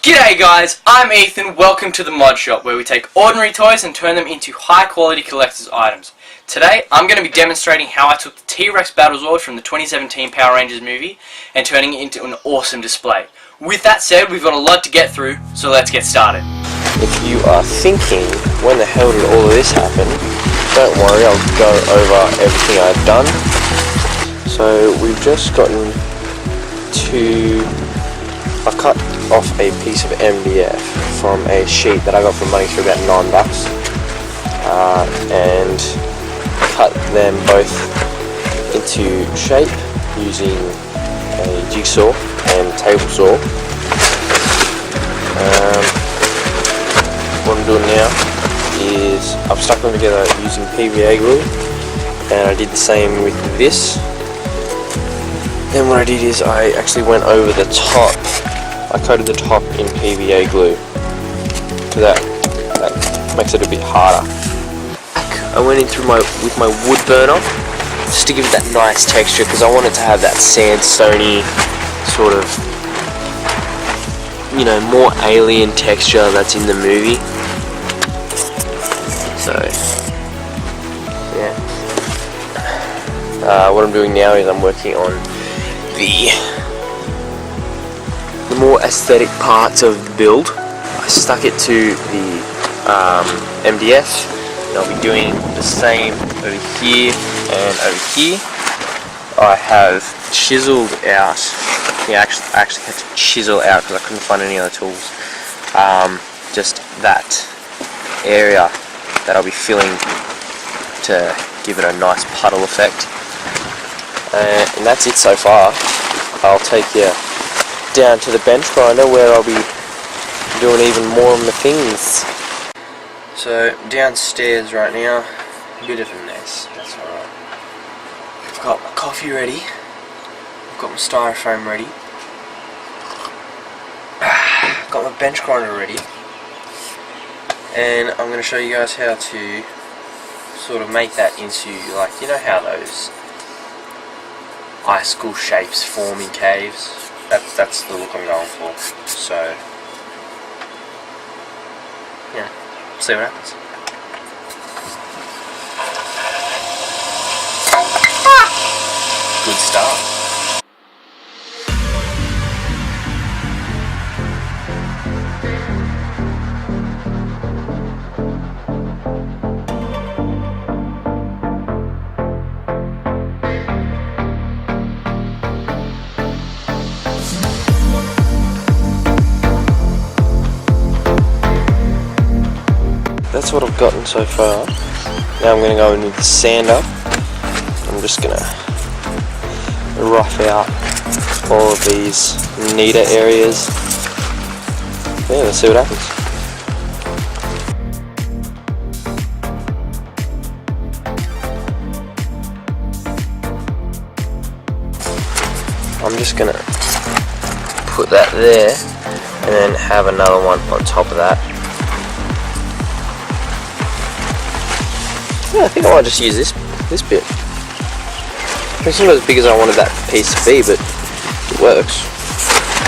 G'day guys, I'm Ethan. Welcome to the Mod Shop, where we take ordinary toys and turn them into high quality collector's items. Today I'm going to be demonstrating how I took the T-Rex Battle Zord from the 2017 Power Rangers movie and turning it into an awesome display. With that said, we've got a lot to get through, so let's get started. If you are thinking, when the hell did all of this happen, don't worry, I'll go over everything I've done. So we've just gotten to... I cut off a piece of MDF from a sheet that I got for money for about $9, and cut them both into shape using a jigsaw and table saw. What I'm doing now is I've stuck them together using PVA glue, and I did the same with this. Then what I did is I actually went over the top. I coated the top in PVA glue, so that makes it a bit harder. I went in with my wood burner just to give it that nice texture, because I wanted to have that sandstony sort of, you know, more alien texture that's in the movie. So yeah, what I'm doing now is I'm working on the more aesthetic parts of the build. I stuck it to the MDF, and I'll be doing the same over here and over here. I have chiseled out, I actually had to chisel out because I couldn't find any other tools, just that area that I'll be filling to give it a nice puddle effect. And that's it so far. I'll take you down to the bench grinder where I'll be doing even more of the things. So downstairs right now, a bit of a mess, that's alright. I've got my coffee ready, I've got my styrofoam ready, I've got my bench grinder ready, and I'm going to show you guys how to sort of make that into, like, you know how those icicle shapes form in caves? That's the look I'm going for. So yeah, see what happens. Good start. That's what I've gotten so far. Now I'm going to go in with the sander. I'm just going to rough out all of these neater areas. Yeah, let's see what happens. I'm just going to put that there and then have another one on top of that. Yeah, I think I might just use this bit. It's not as big as I wanted that piece to be, but it works.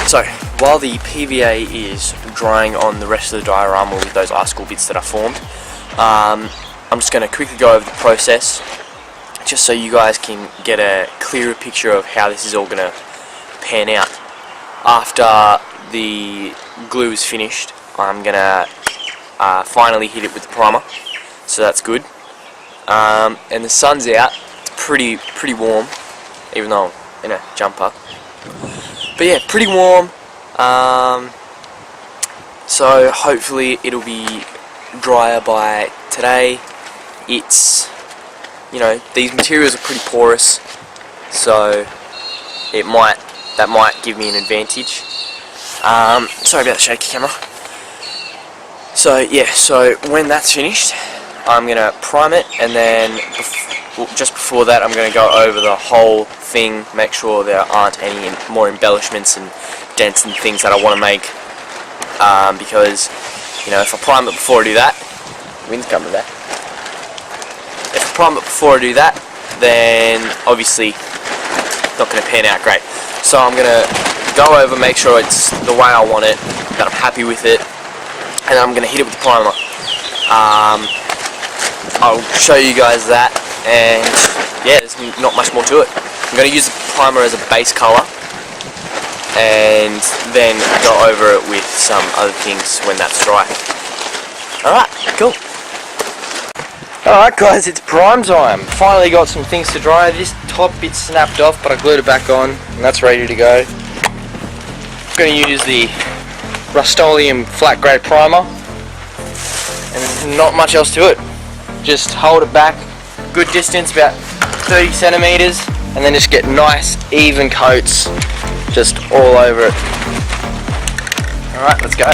So, while the PVA is drying on the rest of the diorama with those icicle bits that I formed, I'm just going to quickly go over the process, just so you guys can get a clearer picture of how this is all going to pan out. After the glue is finished, I'm going to finally hit it with the primer, so that's good. And the sun's out. It's pretty warm, even though I'm in a jumper. But yeah, pretty warm. So hopefully it'll be drier by today. It's, you know, these materials are pretty porous, so that might give me an advantage. Sorry about the shaky camera. So yeah, so when that's finished, I'm going to prime it, and then just before that I'm going to go over the whole thing, make sure there aren't any more embellishments and dents and things that I want to make, because, you know, if I prime it before I do that, wind's coming back. If I prime it before I do that, then obviously it's not going to pan out great. So I'm going to go over, make sure it's the way I want it, that I'm happy with it, and I'm going to hit it with the primer. I'll show you guys that, and yeah, there's not much more to it. I'm going to use the primer as a base colour, and then go over it with some other things when that's dry. Alright, cool. Alright guys, it's prime time. Finally got some things to dry. This top bit snapped off, but I glued it back on, and that's ready to go. I'm going to use the Rust-Oleum flat grade primer, and there's not much else to it. Just hold it back good distance, about 30 centimeters, and then just get nice even coats just all over it. Alright, let's go.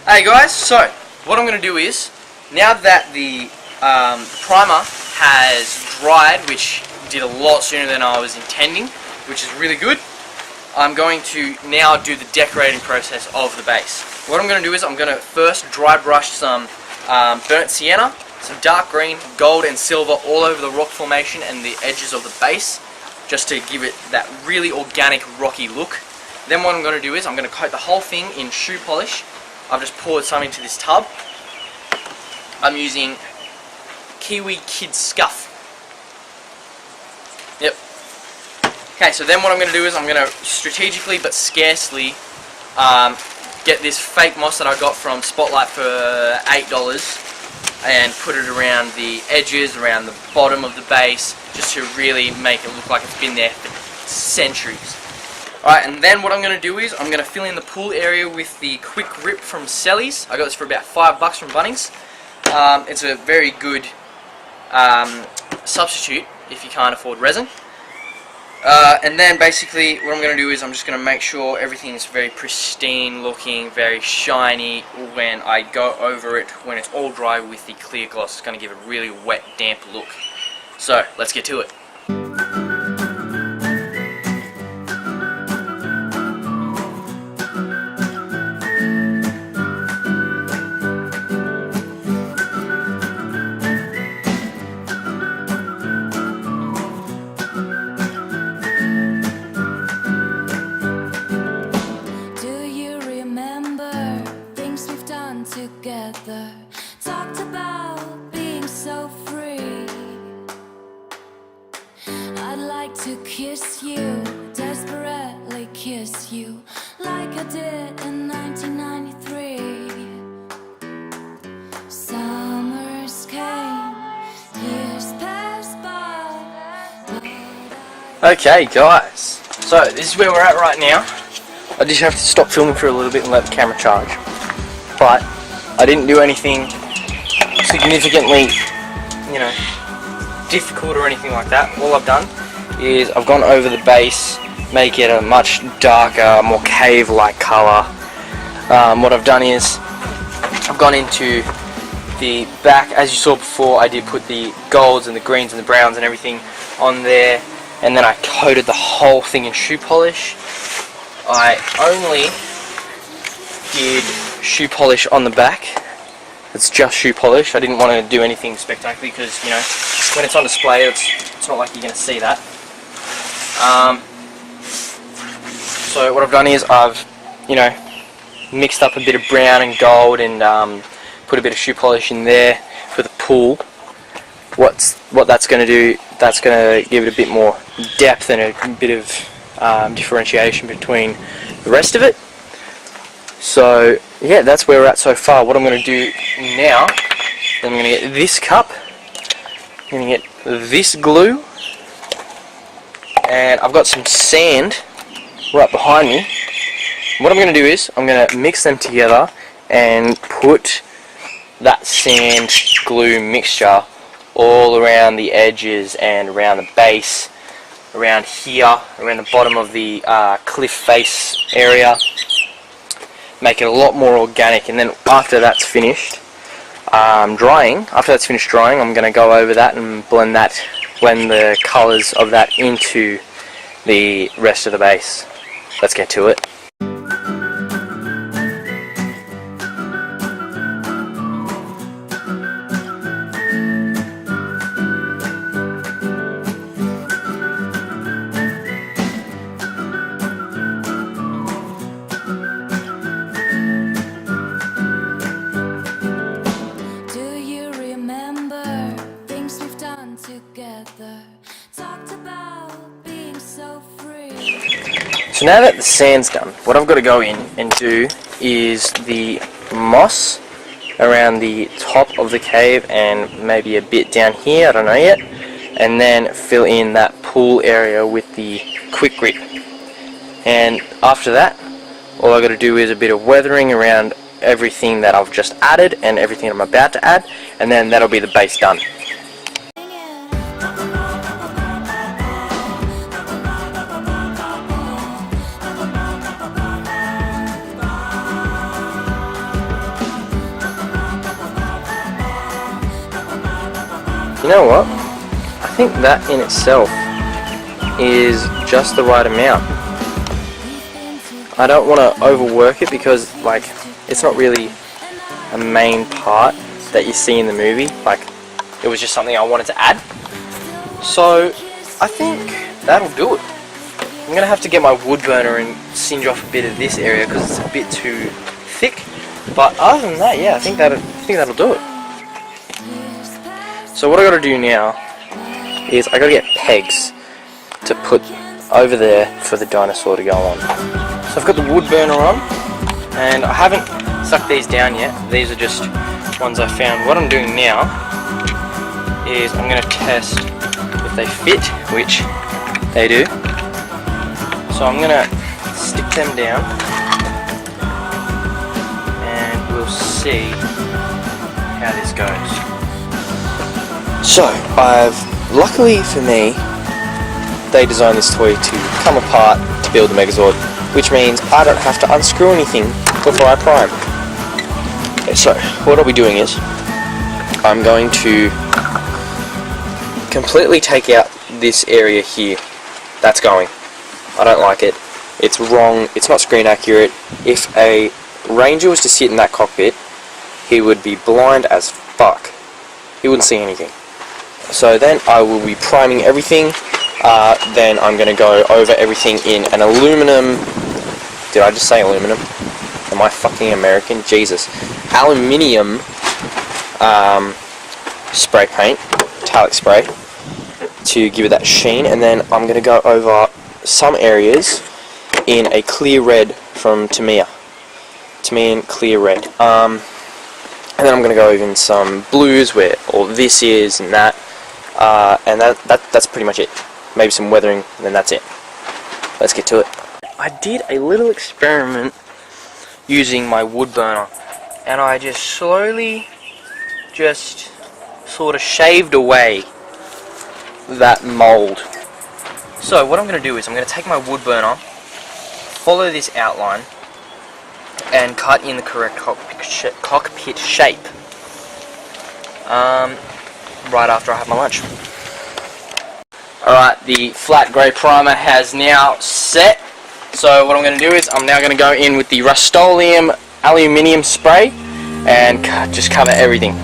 Hey guys, so what I'm going to do is, now that the primer has dried, which did a lot sooner than I was intending, which is really good, I'm going to now do the decorating process of the base. What I'm going to do is I'm going to first dry brush some burnt sienna, some dark green, gold and silver all over the rock formation and the edges of the base, just to give it that really organic rocky look. Then what I'm going to do is I'm going to coat the whole thing in shoe polish. I've just poured some into this tub. I'm using Kiwi Kid Scuff. Yep. Okay, so then what I'm going to do is I'm going to strategically but scarcely get this fake moss that I got from Spotlight for $8 and put it around the edges, around the bottom of the base, just to really make it look like it's been there for centuries. Alright, and then what I'm going to do is I'm going to fill in the pool area with the Quick Rip from Sellies. I got this for about $5 from Bunnings. It's a very good substitute if you can't afford resin. And then basically what I'm going to do is I'm just going to make sure everything is very pristine looking, very shiny when I go over it when it's all dry with the clear gloss. It's going to give a really wet, damp look. So, let's get to it. Together, talked about being so free. I'd like to kiss you, desperately kiss you, like I did in 1993. Summers came, years passed by. Okay guys, so this is where we're at right now. I just have to stop filming for a little bit and let the camera charge. But I didn't do anything significantly, difficult or anything like that. All I've done is I've gone over the base, make it a much darker, more cave-like colour. What I've done is I've gone into the back. As you saw before, I did put the golds and the greens and the browns and everything on there, and then I coated the whole thing in shoe polish. I only did shoe polish on the back. It's just shoe polish. I didn't want to do anything spectacular because, when it's on display, it's not like you're going to see that. So what I've done is I've, mixed up a bit of brown and gold and put a bit of shoe polish in there for the pool. What that's going to do, that's going to give it a bit more depth and a bit of differentiation between the rest of it. So yeah, that's where we're at so far. What I'm going to do now, I'm going to get this cup, I'm going to get this glue, and I've got some sand right behind me. What I'm going to do is I'm going to mix them together and put that sand glue mixture all around the edges and around the base, around here, around the bottom of the cliff face area. Make it a lot more organic, and then after that's finished drying, I'm going to go over that and blend the colours of that into the rest of the base. let's get to it. Do you remember things we've done together? Talked about being so free. So now that the sand's done, what I've got to go in and do is the moss around the top of the cave and maybe a bit down here, I don't know yet, and then fill in that pool area with the quick grip. And after that, all I've got to do is a bit of weathering around everything that I've just added and everything I'm about to add, and then that'll be the base done. You know what? I think that in itself is just the right amount. I don't want to overwork it because, like, it's not really a main part that you see in the movie. Like, it was just something I wanted to add. So, I think that'll do it. I'm going to have to get my wood burner and singe off a bit of this area because it's a bit too thick. But other than that, yeah, I think that'll do it. So what I got to do now is I got to get pegs to put over there for the dinosaur to go on. So I've got the wood burner on, and I haven't stuck these down yet. These are just ones I found. What I'm doing now is I'm going to test if they fit, which they do. So I'm going to stick them down, and we'll see how this goes. So, luckily for me, they designed this toy to come apart to build the Megazord, which means I don't have to unscrew anything before I prime. Okay, so, what I'll be doing is, I'm going to completely take out this area here. That's going. I don't like it. It's wrong. It's not screen accurate. If a ranger was to sit in that cockpit, he would be blind as fuck. He wouldn't see anything. So then I will be priming everything. Then I'm going to go over everything in an aluminum... Did I just say aluminum? Am I fucking American? Jesus. Aluminium spray paint, metallic spray, to give it that sheen. And then I'm going to go over some areas in a clear red from Tamiya. Tamiyan clear red. And then I'm going to go over in some blues where all this is and that. And that's pretty much it. Maybe some weathering, and then that's it. Let's get to it. I did a little experiment using my wood burner, and I just slowly sort of shaved away that mold. So what I'm going to do is I'm going to take my wood burner, follow this outline, and cut in the correct cockpit shape right after I have my lunch. Alright, the flat grey primer has now set. So what I'm going to do is I'm now going to go in with the Rust-Oleum aluminium spray and just cover everything.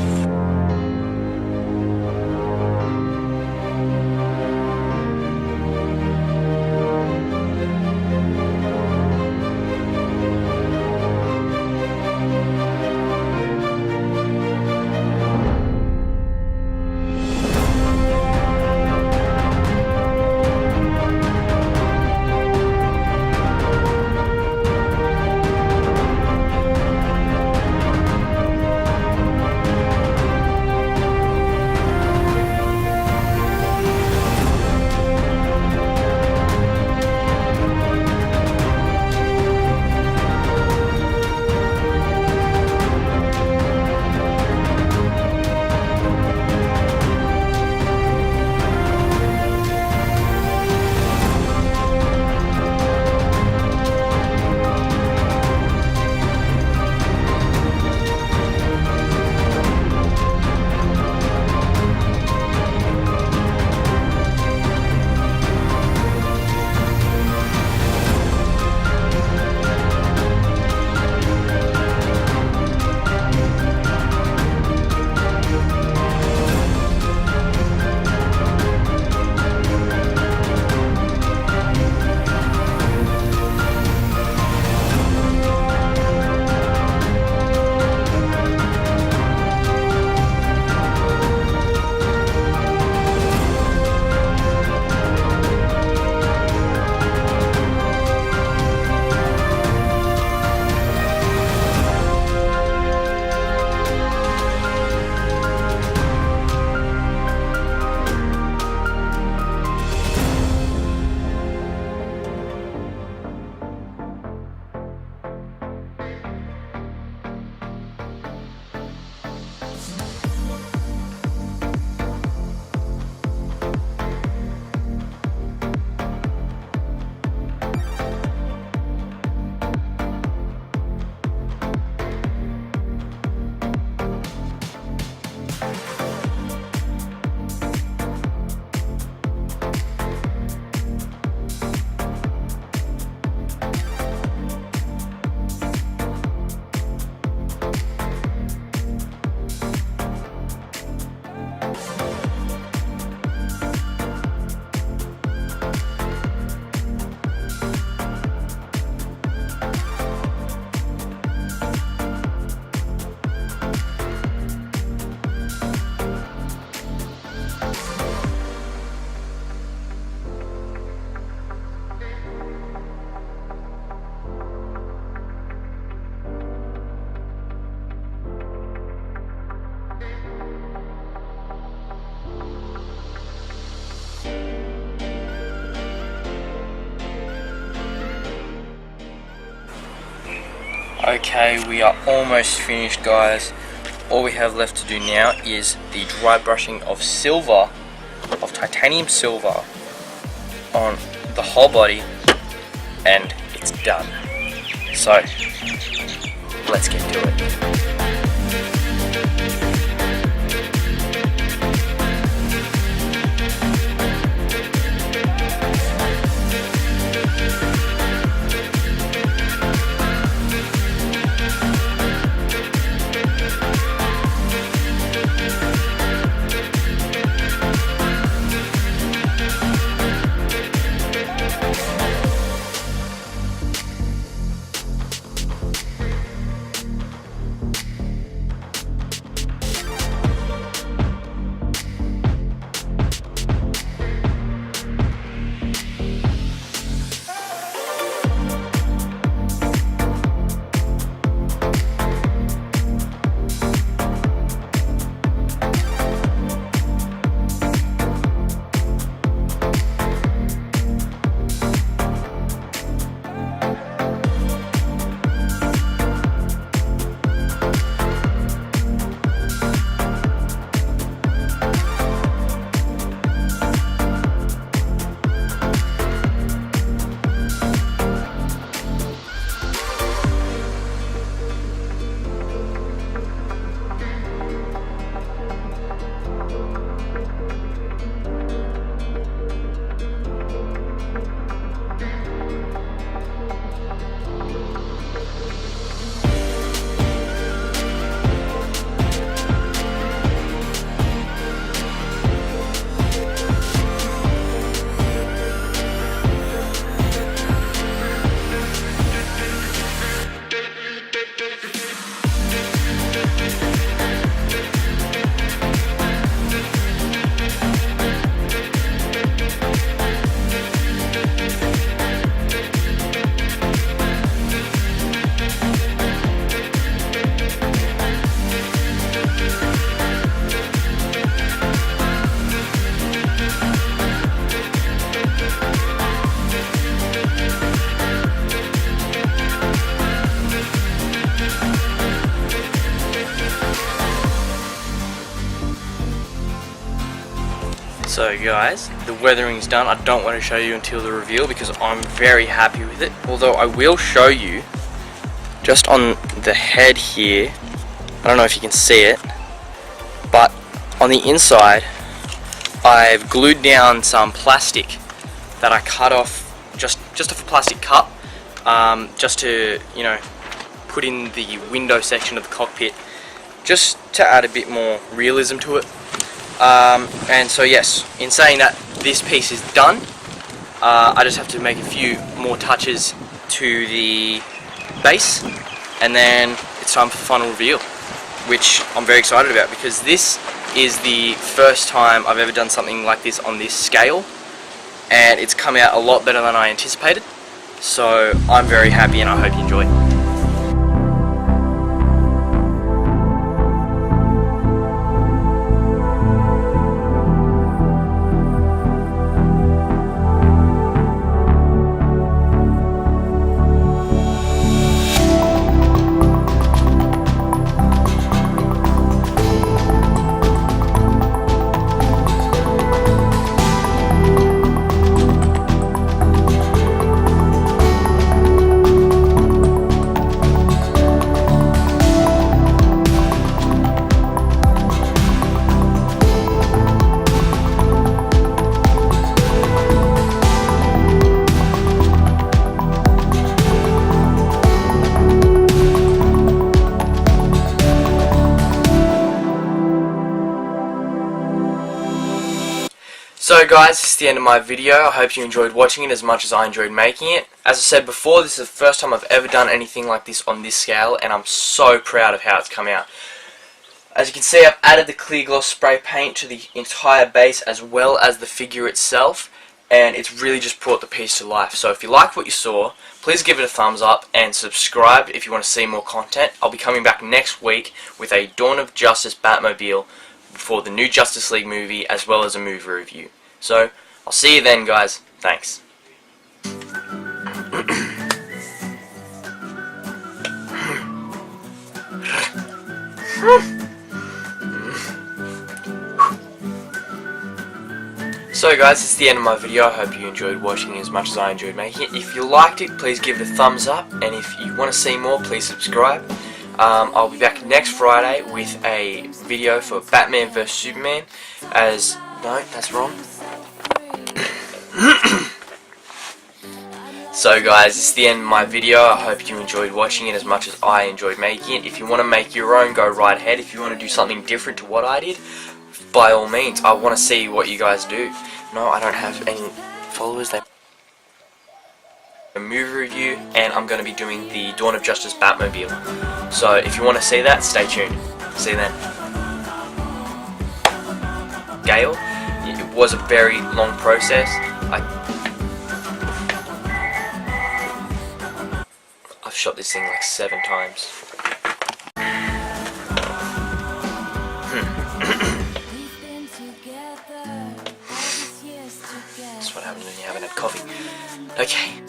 Okay, we are almost finished, guys. All we have left to do now is the dry brushing of silver, of titanium silver, on the whole body, and it's done. So, let's get to it. So guys, the weathering's done. I don't want to show you until the reveal because I'm very happy with it. Although I will show you just on the head here. I don't know if you can see it, but on the inside I've glued down some plastic that I cut off, just off a plastic cup, just to, you know, put in the window section of the cockpit, just to add a bit more realism to it. And so yes, in saying that, this piece is done. I just have to make a few more touches to the base, and then it's time for the final reveal, which I'm very excited about because this is the first time I've ever done something like this on this scale, and it's come out a lot better than I anticipated. So I'm very happy and I hope you enjoy. So guys, this is the end of my video. I hope you enjoyed watching it as much as I enjoyed making it. As I said before, this is the first time I've ever done anything like this on this scale, and I'm so proud of how it's come out. As you can see, I've added the clear gloss spray paint to the entire base as well as the figure itself, and it's really just brought the piece to life. So if you liked what you saw, please give it a thumbs up and subscribe if you want to see more content. I'll be coming back next week with a Dawn of Justice Batmobile for the new Justice League movie, as well as a movie review. So, I'll see you then, guys. Thanks. So guys, it's the end of my video. I hope you enjoyed watching it as much as I enjoyed making it. If you liked it, please give it a thumbs up, and if you want to see more, please subscribe. I'll be back next Friday with a video for Batman vs Superman. No, that's wrong. So guys, it's the end of my video. I hope you enjoyed watching it as much as I enjoyed making it. If you want to make your own, go right ahead. If you want to do something different to what I did, by all means. I want to see what you guys do. No, I don't have any followers. A movie review, and I'm going to be doing the Dawn of Justice Batmobile. So if you want to see that, stay tuned. See you then. Gale, it was a very long process. I've shot this thing like 7 times. That's what happens when you haven't had coffee. Okay.